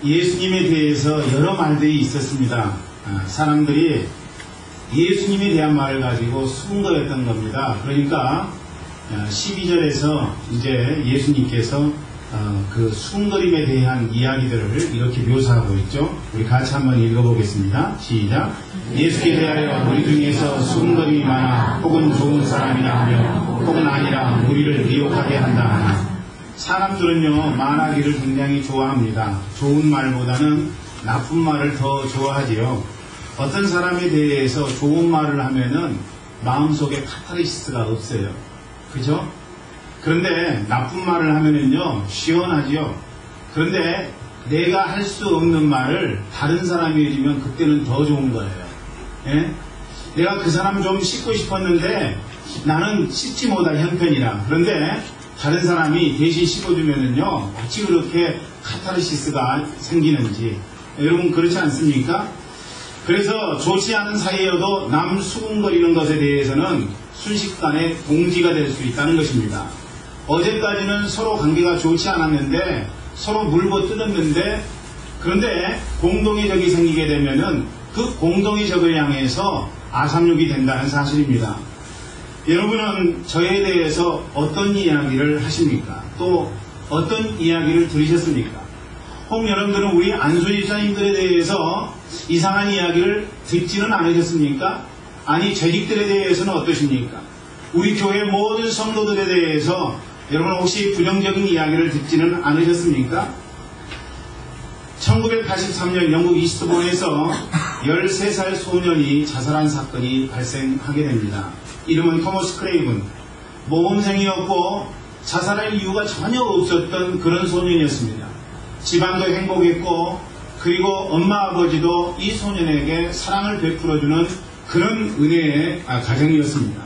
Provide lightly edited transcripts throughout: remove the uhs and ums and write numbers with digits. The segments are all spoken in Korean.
예수님에 대해서 여러 말들이 있었습니다. 사람들이 예수님에 대한 말을 가지고 수군거렸던 겁니다. 그러니까 12절에서 이제 예수님께서 그 수군거림에 대한 이야기들을 이렇게 묘사하고 있죠. 우리 같이 한번 읽어보겠습니다. 시작. 예수께 대하여 우리 중에서 수군거림이 많아 혹은 좋은 사람이라 하며 혹은 아니라 우리를 미혹하게 한다 하나. 사람들은요, 말하기를 굉장히 좋아합니다. 좋은 말보다는 나쁜 말을 더 좋아하지요. 어떤 사람에 대해서 좋은 말을 하면은 마음속에 카타르시스가 없어요. 그죠? 그런데 나쁜 말을 하면은요, 시원하지요. 그런데 내가 할 수 없는 말을 다른 사람이 해주면 그때는 더 좋은 거예요. 예? 내가 그 사람 좀 씻고 싶었는데 나는 씻지 못할 형편이라. 그런데 다른 사람이 대신 씹어주면은요, 어찌 그렇게 카타르시스가 생기는지. 여러분, 그렇지 않습니까? 그래서 좋지 않은 사이여도 남 수군거리는 것에 대해서는 순식간에 동지가 될 수 있다는 것입니다. 어제까지는 서로 관계가 좋지 않았는데, 서로 물고 뜯었는데, 그런데 공동의 적이 생기게 되면은 그 공동의 적을 향해서 아삼육이 된다는 사실입니다. 여러분은 저에 대해서 어떤 이야기를 하십니까? 또 어떤 이야기를 들으셨습니까? 혹 여러분들은 우리 안수희 집사님들에 대해서 이상한 이야기를 듣지는 않으셨습니까? 아니, 재직들에 대해서는 어떠십니까? 우리 교회 모든 성도들에 대해서 여러분 혹시 부정적인 이야기를 듣지는 않으셨습니까? 1983년 영국 이스트본에서 13살 소년이 자살한 사건이 발생하게 됩니다. 이름은 토머스 크레이븐. 모험생이었고 자살할 이유가 전혀 없었던 그런 소년이었습니다. 집안도 행복했고 그리고 엄마 아버지도 이 소년에게 사랑을 베풀어주는 그런 은혜의 가정이었습니다.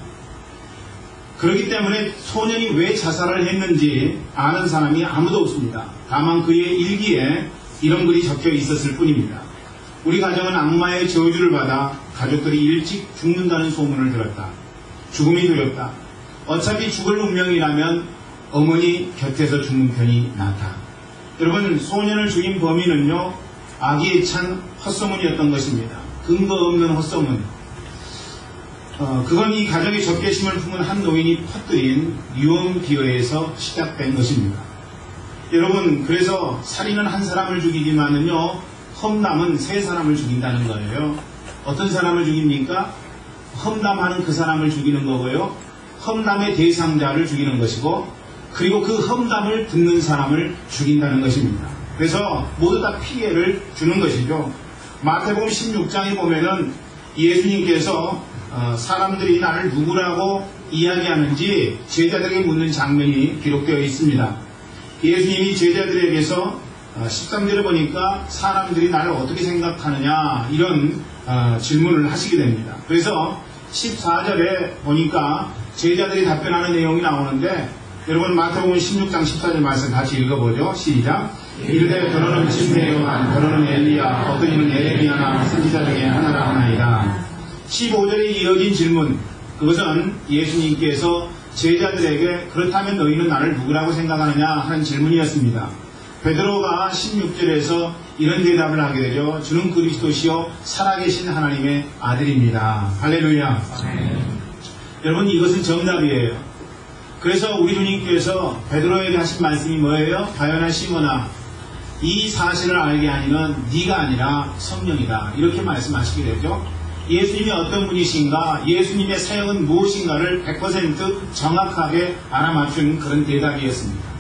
그렇기 때문에 소년이 왜 자살을 했는지 아는 사람이 아무도 없습니다. 다만 그의 일기에 이런 글이 적혀 있었을 뿐입니다. 우리 가정은 악마의 저주를 받아 가족들이 일찍 죽는다는 소문을 들었다. 죽음이 두렵다. 어차피 죽을 운명이라면 어머니 곁에서 죽는 편이 낫다. 여러분, 소년을 죽인 범인은요, 악의에 찬 헛소문이었던 것입니다. 근거 없는 헛소문. 그건 이 가정의 적개심을 품은 한 노인이 퍼뜨린 유언 비어에서 시작된 것입니다. 여러분, 그래서 살인은 한 사람을 죽이지만은요, 험담은 세 사람을 죽인다는 거예요. 어떤 사람을 죽입니까? 험담하는 그 사람을 죽이는 거고요. 험담의 대상자를 죽이는 것이고, 그리고 그 험담을 듣는 사람을 죽인다는 것입니다. 그래서 모두 다 피해를 주는 것이죠. 마태복음 16장에 보면은 예수님께서 사람들이 나를 누구라고 이야기하는지 제자들에게 묻는 장면이 기록되어 있습니다. 예수님이 제자들에게서 13절에 보니까 사람들이 나를 어떻게 생각하느냐 이런 질문을 하시게 됩니다. 그래서 14절에 보니까 제자들이 답변하는 내용이 나오는데, 여러분 마태복음 16장 14절 말씀 같이 읽어보죠. 시작. 이르되 더러는 침례 요한, 더러는 엘리야, 어떤 이는 예레미야나 선지자 중에 하나라 하나이다. 15절에 이어진 질문, 그것은 예수님께서 제자들에게 그렇다면 너희는 나를 누구라고 생각하느냐 하는 질문이었습니다. 베드로가 16절에서 이런 대답을 하게 되죠. 주는 그리스도시요 살아계신 하나님의 아들입니다. 할렐루야. 여러분, 이것은 정답이에요. 그래서 우리 주님께서 베드로에게 하신 말씀이 뭐예요? 바요나 시몬아, 이 사실을 알게 하니는 네가 아니라 성령이다. 이렇게 말씀하시게 되죠. 예수님이 어떤 분이신가, 예수님의 사역은 무엇인가를 100% 정확하게 알아맞춘 그런 대답이었습니다.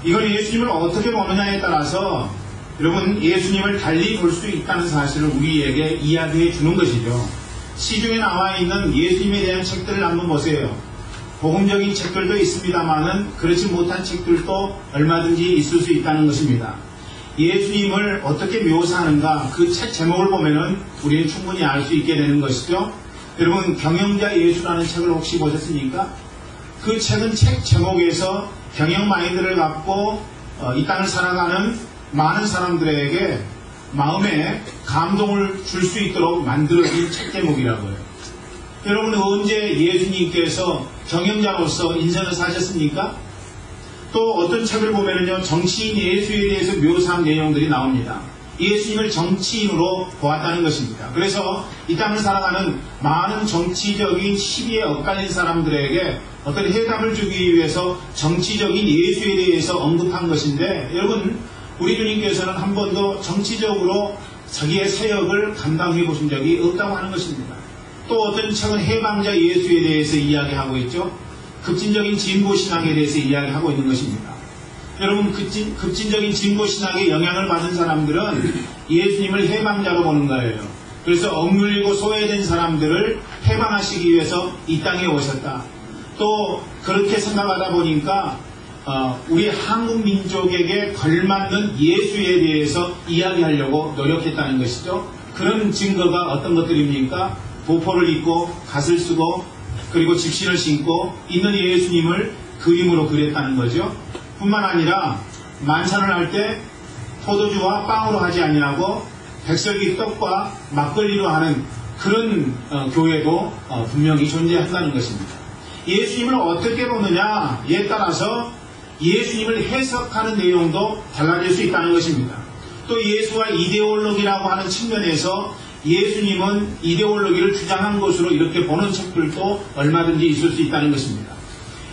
이걸 예수님을 어떻게 보느냐에 따라서 여러분 예수님을 달리 볼 수 있다는 사실을 우리에게 이야기해 주는 것이죠. 시중에 나와 있는 예수님에 대한 책들을 한번 보세요. 복음적인 책들도 있습니다만은 그렇지 못한 책들도 얼마든지 있을 수 있다는 것입니다. 예수님을 어떻게 묘사하는가, 그 책 제목을 보면은 우리는 충분히 알 수 있게 되는 것이죠. 여러분, 경영자 예수라는 책을 혹시 보셨습니까? 그 책은 책 제목에서 경영 마인드를 갖고 이 땅을 살아가는 많은 사람들에게 마음에 감동을 줄 수 있도록 만들어진 책 제목이라고요. 여러분, 언제 예수님께서 경영자로서 인생을 사셨습니까? 또 어떤 책을 보면은요, 정치인 예수에 대해서 묘사한 내용들이 나옵니다. 예수님을 정치인으로 보았다는 것입니다. 그래서 이 땅을 살아가는 많은 정치적인 시비에 엇갈린 사람들에게 어떤 해답을 주기 위해서 정치적인 예수에 대해서 언급한 것인데, 여러분, 우리 주님께서는 한 번도 정치적으로 자기의 사역을 감당해 보신 적이 없다고 하는 것입니다. 또 어떤 책은 해방자 예수에 대해서 이야기하고 있죠. 급진적인 진보신앙에 대해서 이야기하고 있는 것입니다. 여러분, 급진적인 진보신앙에 영향을 받은 사람들은 예수님을 해방자로 보는 거예요. 그래서 억눌리고 소외된 사람들을 해방하시기 위해서 이 땅에 오셨다. 또 그렇게 생각하다 보니까 우리 한국 민족에게 걸맞는 예수에 대해서 이야기하려고 노력했다는 것이죠. 그런 증거가 어떤 것들입니까? 보포를 입고 갓을 쓰고 그리고 집신을 신고 있는 예수님을 그림으로 그렸다는 거죠. 뿐만 아니라 만찬을 할 때 포도주와 빵으로 하지 아니하고 백설기 떡과 막걸리로 하는 그런 교회도 분명히 존재한다는 것입니다. 예수님을 어떻게 보느냐에 따라서 예수님을 해석하는 내용도 달라질 수 있다는 것입니다. 또 예수와 이데올로기라고 하는 측면에서 예수님은 이데올로기를 주장한 것으로 이렇게 보는 책들도 얼마든지 있을 수 있다는 것입니다.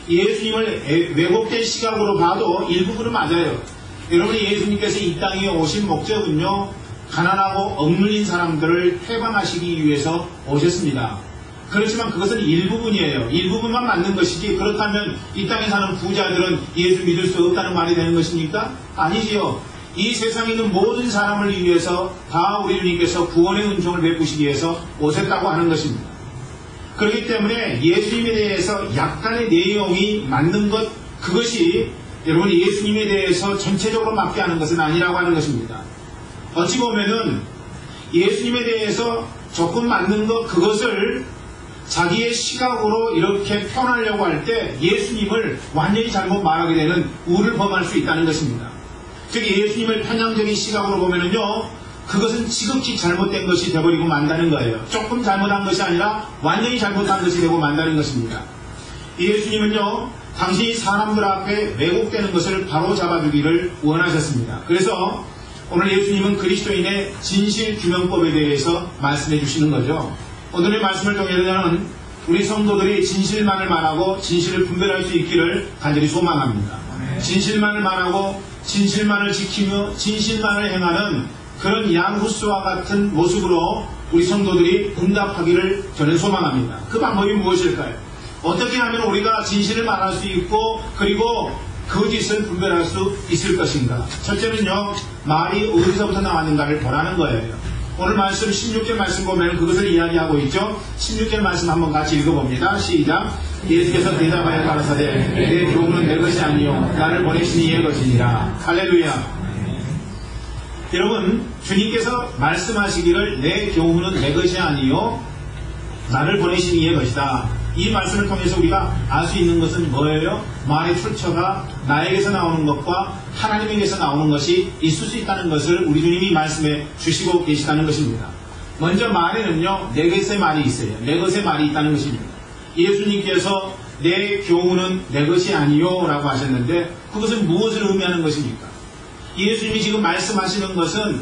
예수님을 왜곡된 시각으로 봐도 일부분은 맞아요. 여러분이 예수님께서 이 땅에 오신 목적은요, 가난하고 억눌린 사람들을 해방하시기 위해서 오셨습니다. 그렇지만 그것은 일부분이에요. 일부분만 맞는 것이지, 그렇다면 이 땅에 사는 부자들은 예수 믿을 수 없다는 말이 되는 것입니까? 아니지요. 이 세상에 있는 모든 사람을 위해서 다 우리 주님께서 구원의 은총을 베푸시기 위해서 오셨다고 하는 것입니다. 그렇기 때문에 예수님에 대해서 약간의 내용이 맞는 것, 그것이 여러분 예수님에 대해서 전체적으로 맞게 하는 것은 아니라고 하는 것입니다. 어찌 보면은 예수님에 대해서 조금 맞는 것, 그것을 자기의 시각으로 이렇게 표현하려고 할 때 예수님을 완전히 잘못 말하게 되는 우를 범할 수 있다는 것입니다. 즉 예수님을 편향적인 시각으로 보면은요, 그것은 지극히 잘못된 것이 되어버리고 만다는 거예요. 조금 잘못한 것이 아니라 완전히 잘못한 것이 되고 만다는 것입니다. 예수님은요, 당신이 사람들 앞에 왜곡되는 것을 바로 잡아주기를 원하셨습니다. 그래서 오늘 예수님은 그리스도인의 진실규명법에 대해서 말씀해 주시는 거죠. 오늘의 말씀을 통해서는 우리 성도들이 진실만을 말하고 진실을 분별할 수 있기를 간절히 소망합니다. 진실만을 말하고 진실만을 지키며 진실만을 행하는 그런 양후스와 같은 모습으로 우리 성도들이 응답하기를 저는 소망합니다. 그 방법이 무엇일까요? 어떻게 하면 우리가 진실을 말할 수 있고 그리고 거짓을 분별할 수 있을 것인가? 첫째는요, 말이 어디서부터 나왔는가를 보라는 거예요. 오늘 말씀 16절 말씀 보면 그것을 이야기하고 있죠. 16절 말씀 한번 같이 읽어봅니다. 시작. 예수께서 대답하여 가라사대 내 교훈은 내 것이 아니요 나를 보내신 이의 것이니라. 할렐루야. 여러분, 주님께서 말씀하시기를 내 교훈은 내 것이 아니요 나를 보내신 이의 것이다. 이 말씀을 통해서 우리가 알 수 있는 것은 뭐예요? 말의 출처가 나에게서 나오는 것과 하나님에게서 나오는 것이 있을 수 있다는 것을 우리 주님이 말씀해 주시고 계시다는 것입니다. 먼저 말에는요, 내 것의 말이 있어요. 내 것의 말이 있다는 것입니다. 예수님께서 내 교훈은 내 것이 아니요 라고 하셨는데 그것은 무엇을 의미하는 것입니까? 예수님이 지금 말씀하시는 것은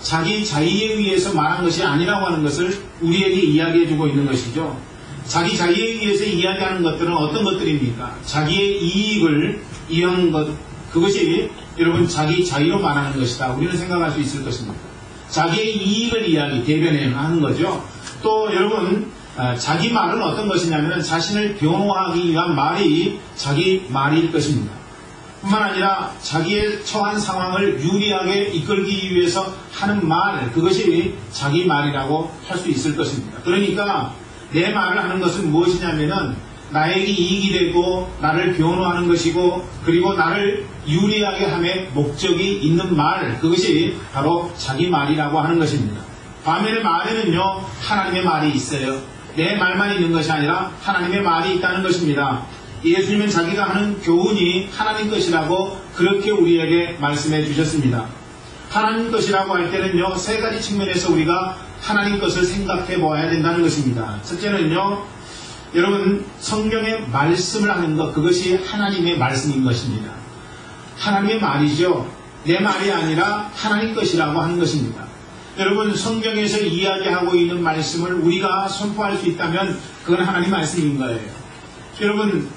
자기 자의에 의해서 말한 것이 아니라고 하는 것을 우리에게 이야기해 주고 있는 것이죠. 자기 자의에 의해서 이야기하는 것들은 어떤 것들입니까? 자기의 이익을 이용하는 것, 그것이 여러분 자기 자의로 말하는 것이다. 우리는 생각할 수 있을 것입니다. 자기의 이익을 대변하는 거죠. 또 여러분, 자기 말은 어떤 것이냐면 자신을 변호하기 위한 말이 자기 말일 것입니다. 뿐만 아니라 자기의 처한 상황을 유리하게 이끌기 위해서 하는 말, 그것이 자기 말이라고 할 수 있을 것입니다. 그러니까 내 말을 하는 것은 무엇이냐면은 나에게 이익이 되고 나를 변호하는 것이고 그리고 나를 유리하게 함에 목적이 있는 말, 그것이 바로 자기 말이라고 하는 것입니다. 반면에 말에는요, 하나님의 말이 있어요. 내 말만 있는 것이 아니라 하나님의 말이 있다는 것입니다. 예수님은 자기가 하는 교훈이 하나님 것이라고 그렇게 우리에게 말씀해 주셨습니다. 하나님 것이라고 할 때는요, 세 가지 측면에서 우리가 하나님 것을 생각해 보아야 된다는 것입니다. 첫째는요, 여러분 성경의 말씀을 하는 것, 그것이 하나님의 말씀인 것입니다. 하나님의 말이죠. 내 말이 아니라 하나님 것이라고 하는 것입니다. 여러분, 성경에서 이야기하고 있는 말씀을 우리가 선포할 수 있다면 그건 하나님 말씀인 거예요. 여러분,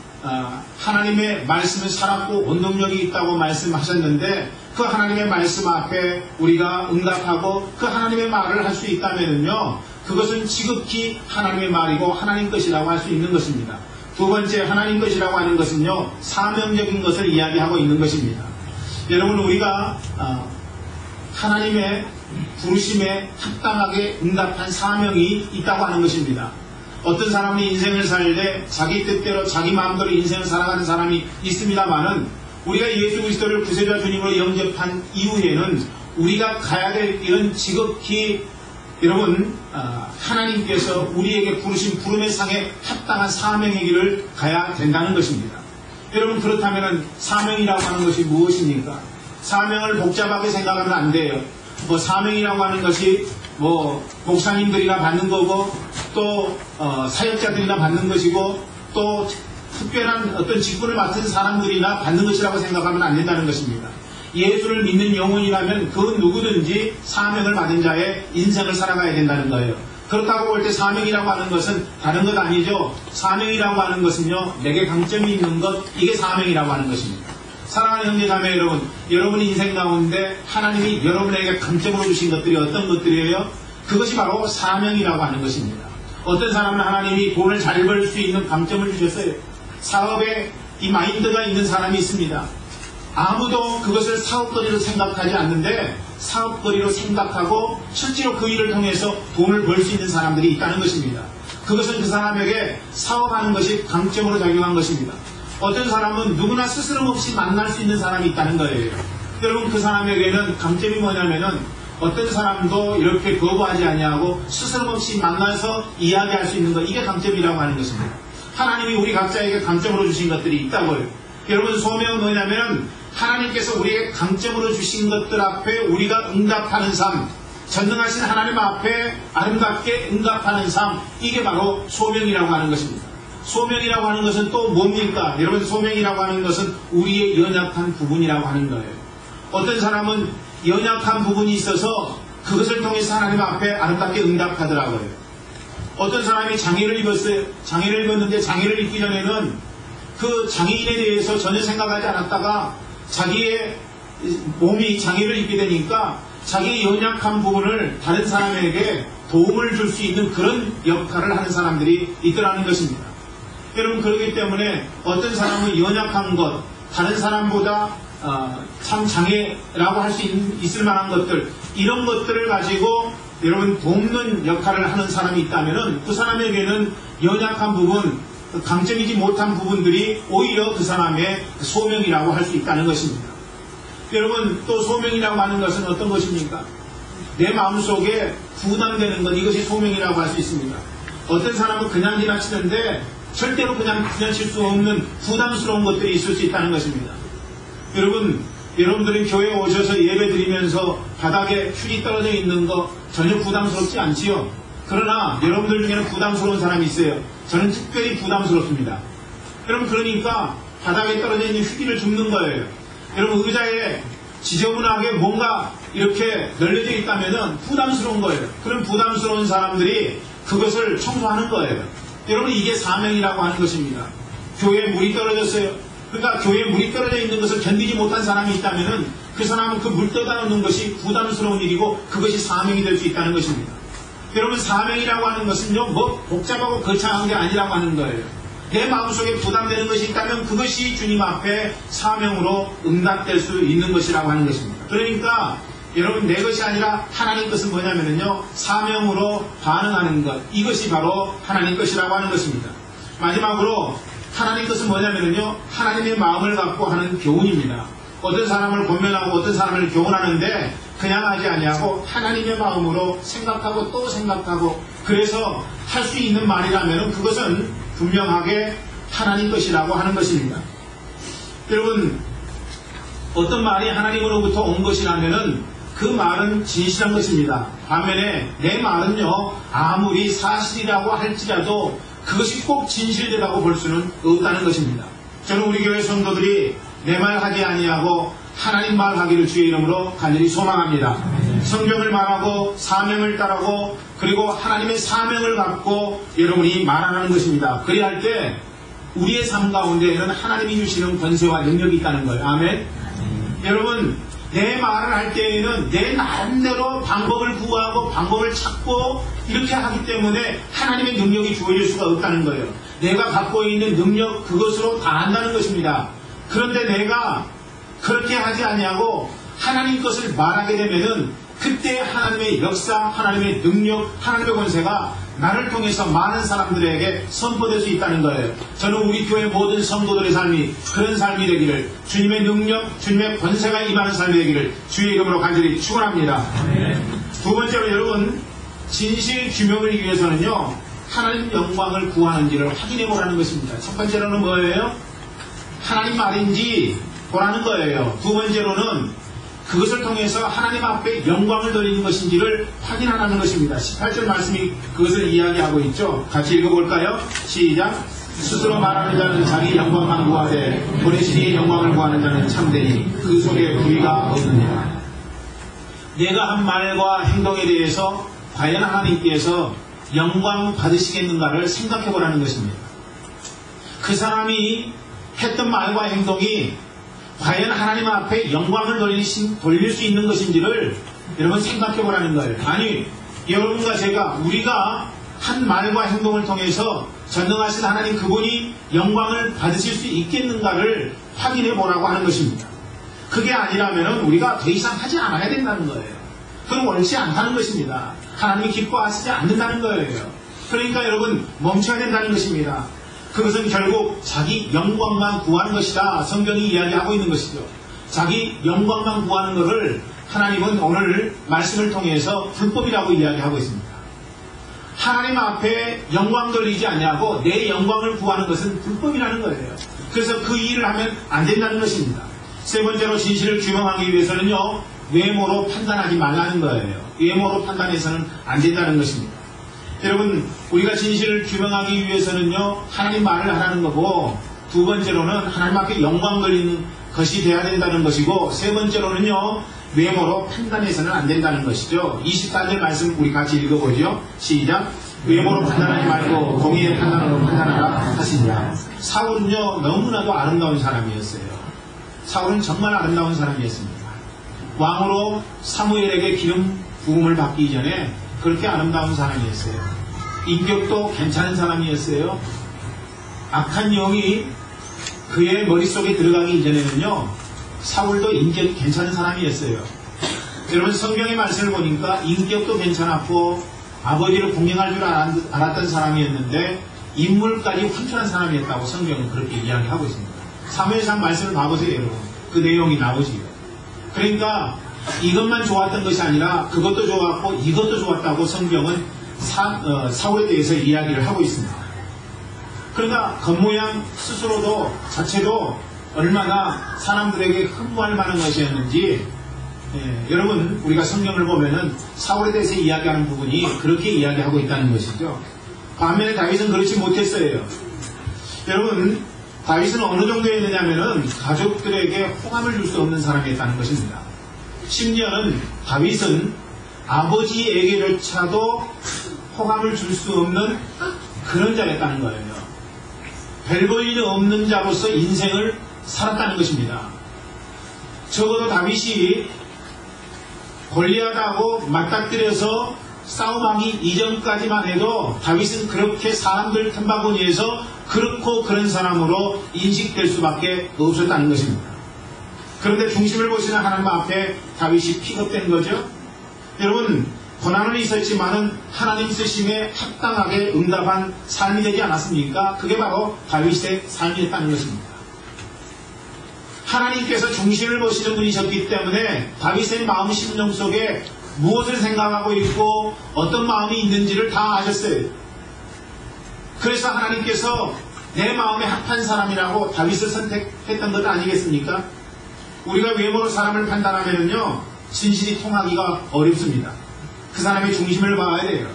하나님의 말씀은 살았고 원동력이 있다고 말씀하셨는데 그 하나님의 말씀 앞에 우리가 응답하고 그 하나님의 말을 할 수 있다면요, 그것은 지극히 하나님의 말이고 하나님 것이라고 할 수 있는 것입니다. 두 번째, 하나님 것이라고 하는 것은요, 사명적인 것을 이야기하고 있는 것입니다. 여러분, 우리가 하나님의 부르심에 합당하게 응답한 사명이 있다고 하는 것입니다. 어떤 사람은 인생을 살 때 자기 뜻대로 자기 마음대로 인생을 살아가는 사람이 있습니다만은 우리가 예수 그리스도를 구세자 주님으로 영접한 이후에는 우리가 가야 될 길은 지극히 여러분, 하나님께서 우리에게 부르신 부름의 상에 합당한 사명의 길을 가야 된다는 것입니다. 여러분, 그렇다면 사명이라고 하는 것이 무엇입니까? 사명을 복잡하게 생각하면 안 돼요. 사명이라고 하는 것이 목사님들이나 받는 거고 또 사역자들이나 받는 것이고 또 특별한 어떤 직분을 맡은 사람들이나 받는 것이라고 생각하면 안 된다는 것입니다. 예수를 믿는 영혼이라면 그 누구든지 사명을 받은 자의 인생을 살아가야 된다는 거예요. 그렇다고 볼 때 사명이라고 하는 것은 다른 것 아니죠. 사명이라고 하는 것은요, 내게 강점이 있는 것, 이게 사명이라고 하는 것입니다. 사랑하는 형제자매 여러분, 여러분의 인생 가운데 하나님이 여러분에게 강점으로 주신 것들이 어떤 것들이에요? 그것이 바로 사명이라고 하는 것입니다. 어떤 사람은 하나님이 돈을 잘 벌 수 있는 강점을 주셨어요. 사업에 이 마인드가 있는 사람이 있습니다. 아무도 그것을 사업거리로 생각하지 않는데 사업거리로 생각하고 실제로 그 일을 통해서 돈을 벌 수 있는 사람들이 있다는 것입니다. 그것은 그 사람에게 사업하는 것이 강점으로 작용한 것입니다. 어떤 사람은 누구나 스스럼 없이 만날 수 있는 사람이 있다는 거예요. 여러분, 그 사람에게는 강점이 뭐냐면은 어떤 사람도 이렇게 거부하지 아니하고 스스럼 없이 만나서 이야기할 수 있는 것, 이게 강점이라고 하는 것입니다. 하나님이 우리 각자에게 강점으로 주신 것들이 있다고요. 여러분, 소명은 뭐냐면 하나님께서 우리에게 강점으로 주신 것들 앞에 우리가 응답하는 삶, 전능하신 하나님 앞에 아름답게 응답하는 삶, 이게 바로 소명이라고 하는 것입니다. 소명이라고 하는 것은 또 뭡니까? 여러분, 소명이라고 하는 것은 우리의 연약한 부분이라고 하는 거예요. 어떤 사람은 연약한 부분이 있어서 그것을 통해서 하나님 앞에 아름답게 응답하더라고요. 어떤 사람이 장애를 입었어요. 장애를 입었는데 장애를 입기 전에는 그 장애인에 대해서 전혀 생각하지 않았다가 자기의 몸이 장애를 입게 되니까 자기의 연약한 부분을 다른 사람에게 도움을 줄 수 있는 그런 역할을 하는 사람들이 있더라는 것입니다. 여러분, 그렇기 때문에 어떤 사람은 연약한 것, 다른 사람보다 참 장애라고 할 수 있을 만한 것들, 이런 것들을 가지고 여러분 돕는 역할을 하는 사람이 있다면 그 사람에게는 연약한 부분, 강점이지 못한 부분들이 오히려 그 사람의 소명이라고 할 수 있다는 것입니다. 여러분, 또 소명이라고 하는 것은 어떤 것입니까? 내 마음속에 부담되는 것, 이것이 소명이라고 할 수 있습니다. 어떤 사람은 그냥 지나치는데 절대로 그냥 지나칠 수 없는 부담스러운 것들이 있을 수 있다는 것입니다. 여러분, 여러분들은 교회에 오셔서 예배 드리면서 바닥에 휴지 떨어져 있는 거 전혀 부담스럽지 않지요? 그러나 여러분들 중에는 부담스러운 사람이 있어요. 저는 특별히 부담스럽습니다. 여러분, 그러니까 바닥에 떨어져 있는 휴지를 줍는 거예요. 여러분, 의자에 지저분하게 뭔가 이렇게 널려져 있다면 부담스러운 거예요. 그런 부담스러운 사람들이 그것을 청소하는 거예요. 여러분, 이게 사명이라고 하는 것입니다. 교회에 물이 떨어졌어요. 그러니까 교회에 물이 떨어져 있는 것을 견디지 못한 사람이 있다면 그 사람은 그 물 떠다 놓는 것이 부담스러운 일이고 그것이 사명이 될 수 있다는 것입니다. 여러분, 사명이라고 하는 것은요, 복잡하고 거창한 게 아니라고 하는 거예요. 내 마음속에 부담되는 것이 있다면 그것이 주님 앞에 사명으로 응답될 수 있는 것이라고 하는 것입니다. 그러니까 여러분, 내 것이 아니라 하나님 것은 뭐냐면요, 사명으로 반응하는 것, 이것이 바로 하나님 것이라고 하는 것입니다. 마지막으로 하나님 것은 뭐냐면요, 하나님의 마음을 갖고 하는 교훈입니다. 어떤 사람을 권면하고 어떤 사람을 교훈하는데 그냥 하지 아니하고 하나님의 마음으로 생각하고 또 생각하고, 그래서 할 수 있는 말이라면 그것은 분명하게 하나님 것이라고 하는 것입니다. 여러분, 어떤 말이 하나님으로부터 온 것이라면 그 말은 진실한 것입니다. 반면에 내 말은요, 아무리 사실이라고 할지라도 그것이 꼭 진실되다고 볼 수는 없다는 것입니다. 저는 우리 교회 성도들이 내 말 하지 아니하고 하나님 말 하기를 주의 이름으로 간절히 소망합니다. 성경을 말하고 사명을 따르고 그리고 하나님의 사명을 갖고 여러분이 말하는 것입니다. 그리할 때 우리의 삶 가운데에는 하나님이 주시는 권세와 능력이 있다는 거예요. 아멘. 여러분, 내 말을 할 때에는 내 나름대로 방법을 구하고 방법을 찾고 이렇게 하기 때문에 하나님의 능력이 주어질 수가 없다는 거예요. 내가 갖고 있는 능력 그것으로 다 한다는 것입니다. 그런데 내가 그렇게 하지 아니하고 하나님 것을 말하게 되면은 그때 하나님의 역사, 하나님의 능력, 하나님의 권세가 나를 통해서 많은 사람들에게 선포될 수 있다는 거예요. 저는 우리 교회 모든 성도들의 삶이 그런 삶이 되기를, 주님의 능력, 주님의 권세가 임하는 삶이 되기를 주의 이름으로 간절히 축원합니다. 두 번째로 여러분, 진실 규명을 위해서는요, 하나님 영광을 구하는지를 확인해 보라는 것입니다. 첫 번째로는 뭐예요? 하나님 말인지 보라는 거예요. 두 번째로는 그것을 통해서 하나님 앞에 영광을 돌리는 것인지를 확인하라는 것입니다. 18절 말씀이 그것을 이야기하고 있죠. 같이 읽어볼까요? 시작. 스스로 말하는 자는 자기 영광만 구하되 보내신 이의 영광을 구하는 자는 참되니 그 속에 부의가 없느니라. 내가 한 말과 행동에 대해서 과연 하나님께서 영광 받으시겠는가를 생각해 보라는 것입니다. 그 사람이 했던 말과 행동이 과연 하나님 앞에 영광을 돌릴 수 있는 것인지를 여러분 생각해 보라는 거예요. 아니, 여러분과 제가, 우리가 한 말과 행동을 통해서 전능하신 하나님 그분이 영광을 받으실 수 있겠는가를 확인해 보라고 하는 것입니다. 그게 아니라면 우리가 더 이상 하지 않아야 된다는 거예요. 그건 옳지 않다는 것입니다. 하나님이 기뻐하시지 않는다는 거예요. 그러니까 여러분 멈춰야 된다는 것입니다. 그것은 결국 자기 영광만 구하는 것이다. 성경이 이야기하고 있는 것이죠. 자기 영광만 구하는 것을 하나님은 오늘 말씀을 통해서 불법이라고 이야기하고 있습니다. 하나님 앞에 영광 돌리지 않냐고 내 영광을 구하는 것은 불법이라는 거예요. 그래서 그 일을 하면 안 된다는 것입니다. 세 번째로 진실을 규명하기 위해서는요, 외모로 판단하지 말라는 거예요. 외모로 판단해서는 안 된다는 것입니다. 여러분, 우리가 진실을 규명하기 위해서는요, 하나님 말을 하라는 거고, 두 번째로는 하나님 앞에 영광 돌리는 것이 돼야 된다는 것이고, 세 번째로는요, 외모로 판단해서는 안 된다는 것이죠. 24절 말씀 우리 같이 읽어보죠. 시작. 외모로 판단하지 말고 공의의 판단으로 판단하라 하시니라. 사울은요, 너무나도 아름다운 사람이었어요. 사울은 정말 아름다운 사람이었습니다. 왕으로 사무엘에게 기름 부음을 받기 이전에 그렇게 아름다운 사람이었어요. 인격도 괜찮은 사람이었어요. 악한 영이 그의 머릿속에 들어가기 이전에는요, 사울도 인격이 괜찮은 사람이었어요. 여러분, 성경의 말씀을 보니까 인격도 괜찮았고 아버지를 공경할 줄 알았던 사람이었는데 인물까지 훌륭한 사람이었다고 성경은 그렇게 이야기하고 있습니다. 사무엘상 말씀을 봐보세요. 여러분, 그 내용이 나오지요. 그러니까 이것만 좋았던 것이 아니라 그것도 좋았고 이것도 좋았다고 성경은 사울에 대해서 이야기를 하고 있습니다. 그러니까 겉모양 스스로도 자체도 얼마나 사람들에게 흠모할 만한 것이었는지, 여러분, 우리가 성경을 보면은 사울에 대해서 이야기하는 부분이 그렇게 이야기하고 있다는 것이죠. 반면에 다윗은 그렇지 못했어요. 여러분, 다윗은 어느 정도였느냐면은 가족들에게 호감을 줄 수 없는 사람이었다는 것입니다. 심지어는 다윗은 아버지에게조차도 호감을 줄 수 없는 그런 자였다는 거예요. 별 볼 일 없는 자로서 인생을 살았다는 것입니다. 적어도 다윗이 골리앗하고 맞닥뜨려서 싸움하기 이전까지만 해도 다윗은 그렇게 사람들 틈바구니에서 그렇고 그런 사람으로 인식될 수밖에 없었다는 것입니다. 그런데 중심을 보시는 하나님 앞에 다윗이 픽업된 거죠. 여러분, 고난은 있었지만은 하나님 쓰심에 합당하게 응답한 삶이 되지 않았습니까? 그게 바로 다윗의 삶이었다는 것입니다. 하나님께서 중심을 보시는 분이셨기 때문에 다윗의 마음 심령 속에 무엇을 생각하고 있고 어떤 마음이 있는지를 다 아셨어요. 그래서 하나님께서 내 마음에 합한 사람이라고 다윗을 선택했던 것 아니겠습니까? 우리가 외모로 사람을 판단하면요, 진실이 통하기가 어렵습니다. 그 사람의 중심을 봐야 돼요.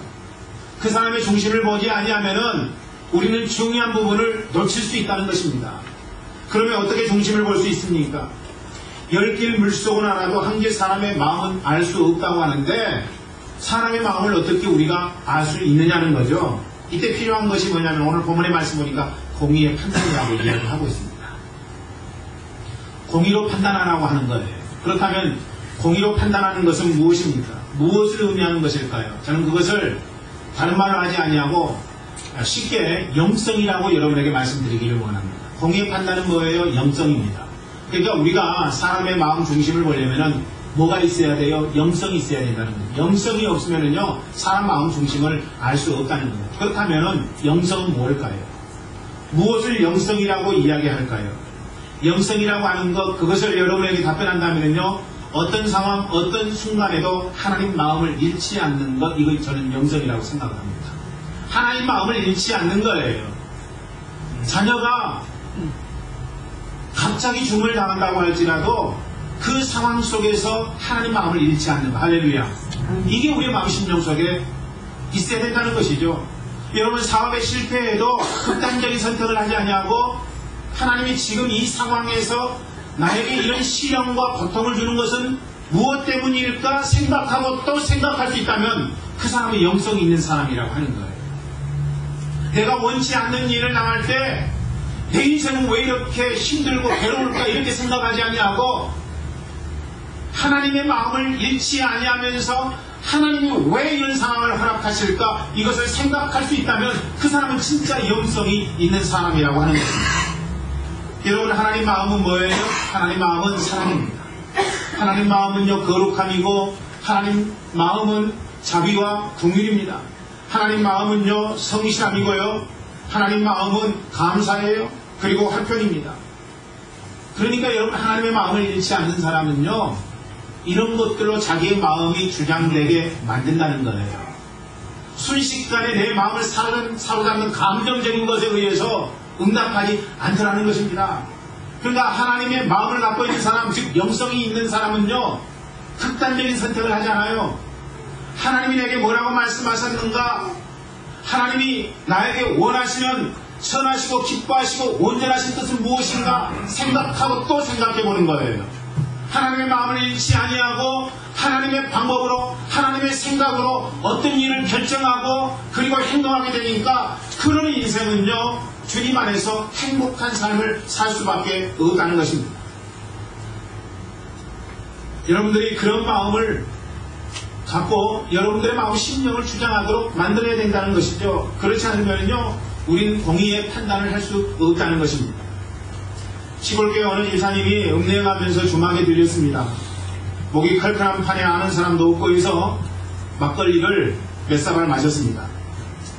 그 사람의 중심을 보지 아니하면은 우리는 중요한 부분을 놓칠 수 있다는 것입니다. 그러면 어떻게 중심을 볼 수 있습니까? 10길 물속은 알아도 한 길 사람의 마음은 알 수 없다고 하는데 사람의 마음을 어떻게 우리가 알 수 있느냐는 거죠. 이때 필요한 것이 뭐냐면 오늘 본문의 말씀 보니까 공의의 판단이라고 이야기하고 있습니다. 공의로 판단하라고 하는 거예요. 그렇다면 공의로 판단하는 것은 무엇입니까? 무엇을 의미하는 것일까요? 저는 그것을 다른 말을 하지 아니하고 쉽게 영성이라고 여러분에게 말씀드리기를 원합니다. 공의의 판단은 뭐예요? 영성입니다. 그러니까 우리가 사람의 마음 중심을 보려면은 뭐가 있어야 돼요? 영성이 있어야 된다는 거예요. 영성이 없으면은요, 사람 마음 중심을 알 수 없다는 거예요. 그렇다면은 영성은 무엇일까요? 무엇을 영성이라고 이야기할까요? 영성이라고 하는 것, 그것을 여러분에게 답변한다면요, 어떤 상황, 어떤 순간에도 하나님 마음을 잃지 않는 것, 이거 저는 영성이라고 생각을 합니다. 하나님 마음을 잃지 않는 거예요. 자녀가 갑자기 죽음을 당한다고 할지라도 그 상황 속에서 하나님 마음을 잃지 않는 것. 할렐루야. 이게 우리의 마음 심령 속에 있어야 된다는 것이죠. 여러분 사업에 실패해도 극단적인 선택을 하지 아니하고 하나님이 지금 이 상황에서 나에게 이런 시련과 고통을 주는 것은 무엇 때문일까 생각하고 또 생각할 수 있다면 그 사람은 영성이 있는 사람이라고 하는 거예요. 내가 원치 않는 일을 당할 때 내 인생은 왜 이렇게 힘들고 괴로울까 이렇게 생각하지 아니하고 하나님의 마음을 잃지 아니하면서 하나님이 왜 이런 상황을 허락하실까 이것을 생각할 수 있다면 그 사람은 진짜 영성이 있는 사람이라고 하는 것입니다. 여러분 하나님 마음은 뭐예요? 하나님 마음은 사랑입니다. 하나님 마음은요 거룩함이고 하나님 마음은 자비와 긍휼입니다. 하나님 마음은요 성실함이고요 하나님 마음은 감사예요. 그리고 한편입니다. 그러니까 여러분 하나님의 마음을 잃지 않는 사람은요 이런 것들로 자기의 마음이 주장되게 만든다는 거예요. 순식간에 내 마음을 사로잡는 감정적인 것에 의해서 응답하지 않더라는 것입니다. 그러니까 하나님의 마음을 갖고 있는 사람, 즉 영성이 있는 사람은요 극단적인 선택을 하지 않아요. 하나님이 내게 뭐라고 말씀하셨는가? 하나님이 나에게 원하시면 선하시고 기뻐하시고 온전하신 뜻은 무엇인가 생각하고 또 생각해보는 거예요. 하나님의 마음을 잃지 아니하고 하나님의 방법으로 하나님의 생각으로 어떤 일을 결정하고 그리고 행동하게 되니까 그런 인생은요 주님 안에서 행복한 삶을 살 수밖에 없다는 것입니다. 여러분들이 그런 마음을 갖고 여러분들의 마음 심령을 주장하도록 만들어야 된다는 것이죠. 그렇지 않으면요 우리는 공의의 판단을 할 수 없다는 것입니다. 시골교회 어느 집사님이 읍내가면서 주막에 들렸습니다. 목이 칼칼한 판에 아는 사람도 없고 해서 막걸리를 몇 사발 마셨습니다.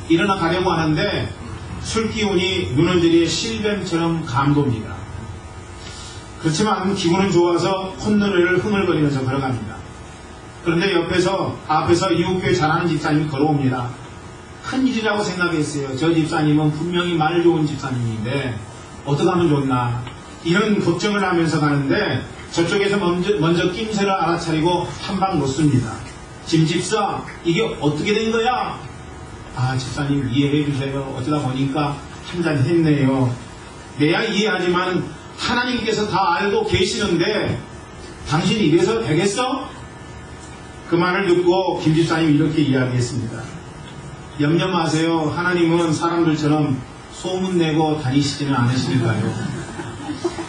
일어나 가려고 하는데 술 기운이 눈원들이의 실뱀처럼 감돕니다. 그렇지만 기분은 좋아서 콧노래를 흥얼거리면서 걸어갑니다. 그런데 앞에서 이웃교회 잘하는 집사님이 걸어옵니다. 큰일이라고 생각했어요. 저 집사님은 분명히 말 좋은 집사님인데 어떻게 하면 좋나 이런 걱정을 하면서 가는데 저쪽에서 먼저 낌새를 알아차리고 한 방 놓습니다. 집사 이게 어떻게 된 거야? 아 집사님 이해해 주세요. 어쩌다 보니까 한잔 했네요. 내야 이해하지만 하나님께서 다 알고 계시는데 당신 이래서 되겠어? 그 말을 듣고 김 집사님이 이렇게 이야기했습니다. 염려 마세요. 하나님은 사람들처럼 소문내고 다니시지는 않으시니까요.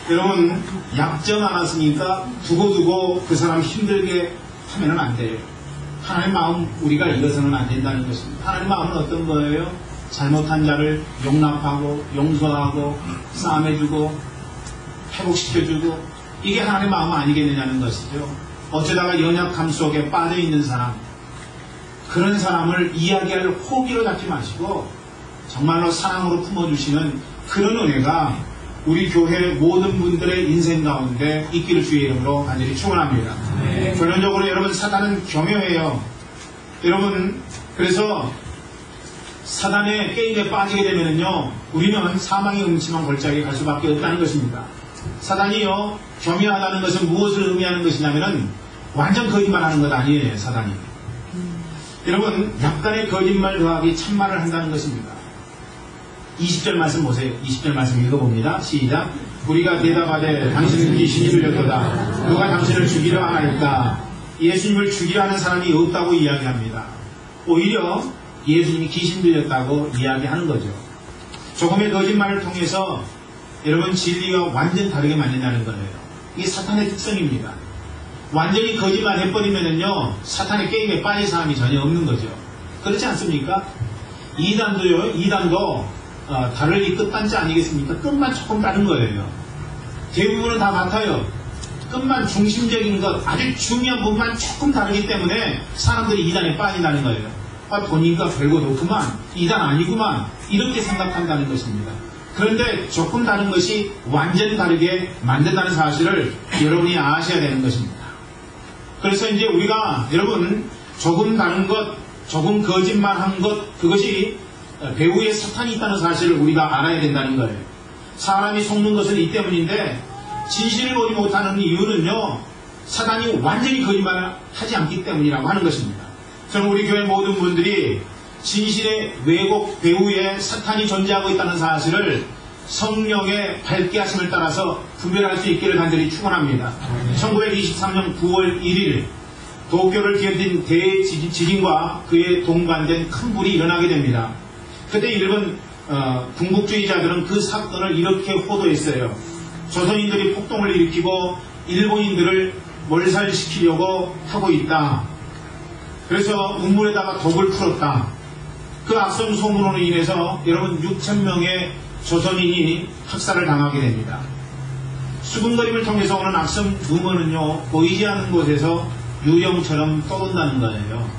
여러분 약점 안 왔으니까 두고두고 그 사람 힘들게 하면은 안 돼요. 하나님 마음 우리가 잃어서는 안 된다는 것입니다. 하나님 마음은 어떤 거예요? 잘못한 자를 용납하고 용서하고 싸매주고 회복시켜주고 이게 하나님 마음 아니겠느냐는 것이죠. 어쩌다가 연약함 속에 빠져있는 사람 그런 사람을 이야기할 호기로 잡지 마시고 정말로 사랑으로 품어주시는 그런 은혜가 우리 교회 모든 분들의 인생 가운데 있기를 주의 이름으로 간절히 축원합니다. 결론적으로 여러분 사단은 교묘해요. 여러분 그래서 사단의 게임에 빠지게 되면요 우리는 사망의 음침한 골짜기에 갈 수밖에 없다는 것입니다. 사단이요 교묘하다는 것은 무엇을 의미하는 것이냐면은 완전 거짓말하는 것 아니에요. 사단이 여러분 약간의 거짓말 더하기 참말을 한다는 것입니다. 20절 말씀 보세요. 20절 말씀 읽어봅니다. 시작. 우리가 대답하되 당신은 귀신이 들렸도다. 누가 당신을 죽이려 하나이까? 예수님을 죽이려 하는 사람이 없다고 이야기합니다. 오히려 예수님이 귀신 들렸다고 이야기하는 거죠. 조금의 거짓말을 통해서 여러분 진리가 완전 다르게 만든다는 거예요. 이게 사탄의 특성입니다. 완전히 거짓말 해버리면은요, 사탄의 게임에 빠질 사람이 전혀 없는 거죠. 그렇지 않습니까? 이단도 다를 이 끝단지 아니겠습니까? 끝만 조금 다른 거예요. 대부분은 다 같아요. 끝만 중심적인 것, 아주 중요한 부분만 조금 다르기 때문에 사람들이 이단에 빠진다는 거예요. 보니까 별거 없구만, 이단 아니구만, 이렇게 생각한다는 것입니다. 그런데 조금 다른 것이 완전히 다르게 만든다는 사실을 여러분이 아셔야 되는 것입니다. 그래서 이제 우리가 여러분 조금 다른 것, 조금 거짓말한 것, 그것이 배후에 사탄이 있다는 사실을 우리가 알아야 된다는 거예요. 사람이 속는 것은 이 때문인데 진실을 보지 못하는 이유는요, 사탄이 완전히 거짓말을 하지 않기 때문이라고 하는 것입니다. 저는 우리 교회 모든 분들이 진실의 왜곡 배후에 사탄이 존재하고 있다는 사실을 성령의 밝게 하심을 따라서 분별할 수 있기를 간절히 축원합니다. 1923년 9월 1일 도쿄를 뒤흔든 대지진과 그에 동반된 큰 불이 일어나게 됩니다. 그때 일본 군국주의자들은 그 사건을 이렇게 호도했어요. 조선인들이 폭동을 일으키고 일본인들을 몰살시키려고 하고 있다. 그래서 운물에다가 독을 풀었다. 그 악성 소문으로 인해서 여러분 6,000명의 조선인이 학살을 당하게 됩니다. 수군거림을 통해서 오는 악성 루머는요, 보이지 않는 곳에서 유령처럼 떠돈다는 거예요.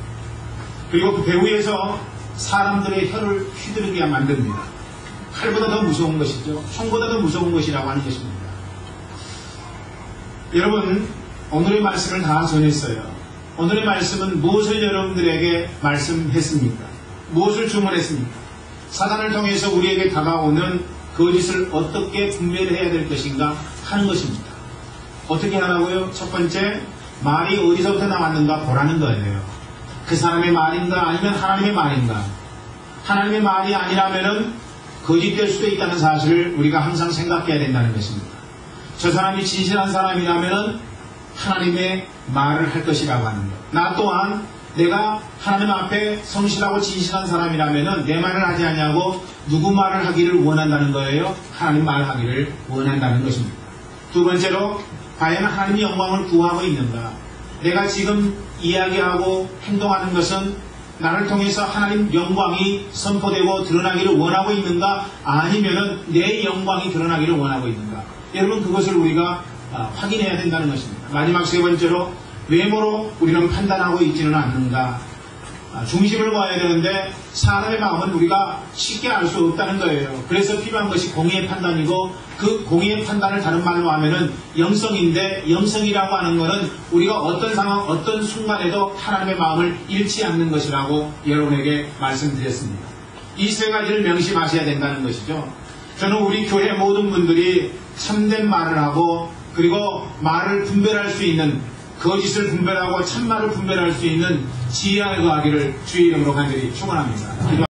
그리고 그 배후에서 사람들의 혀를 휘두르게 만듭니다. 칼보다 더 무서운 것이죠. 총보다 더 무서운 것이라고 하는 것입니다. 여러분, 오늘의 말씀을 다 전했어요. 오늘의 말씀은 무엇을 여러분들에게 말씀했습니까? 무엇을 주문했습니까? 사단을 통해서 우리에게 다가오는 거짓을 어떻게 분별해야 될 것인가 하는 것입니다. 어떻게 하라고요? 첫 번째, 말이 어디서부터 나왔는가 보라는 거예요. 그 사람의 말인가 아니면 하나님의 말인가? 하나님의 말이 아니라면은 거짓될 수도 있다는 사실을 우리가 항상 생각해야 된다는 것입니다. 저 사람이 진실한 사람이라면은 하나님의 말을 할 것이라고 하는 것. 나 또한 내가 하나님 앞에 성실하고 진실한 사람이라면은 내 말을 하지 않냐고 누구 말을 하기를 원한다는 거예요? 하나님 말을 하기를 원한다는 것입니다. 두 번째로, 과연 하나님의 영광을 구하고 있는가? 내가 지금 이야기하고 행동하는 것은 나를 통해서 하나님 영광이 선포되고 드러나기를 원하고 있는가? 아니면은 내 영광이 드러나기를 원하고 있는가? 여러분, 그것을 우리가 확인해야 된다는 것입니다. 마지막 세 번째로, 외모로 우리는 판단하고 있지는 않는가? 중심을 봐야 되는데 사람의 마음은 우리가 쉽게 알 수 없다는 거예요. 그래서 필요한 것이 공의의 판단이고, 그 공의의 판단을 다른 말로 하면은 영성인데, 영성이라고 하는 것은 우리가 어떤 상황, 어떤 순간에도 하나님의 마음을 잃지 않는 것이라고 여러분에게 말씀드렸습니다. 이 세 가지를 명심하셔야 된다는 것이죠. 저는 우리 교회 모든 분들이 참된 말을 하고, 그리고 말을 분별할 수 있는, 거짓을 분별하고 참말을 분별할 수 있는 지혜를 더하기를 주의 이름으로 간절히 축원합니다.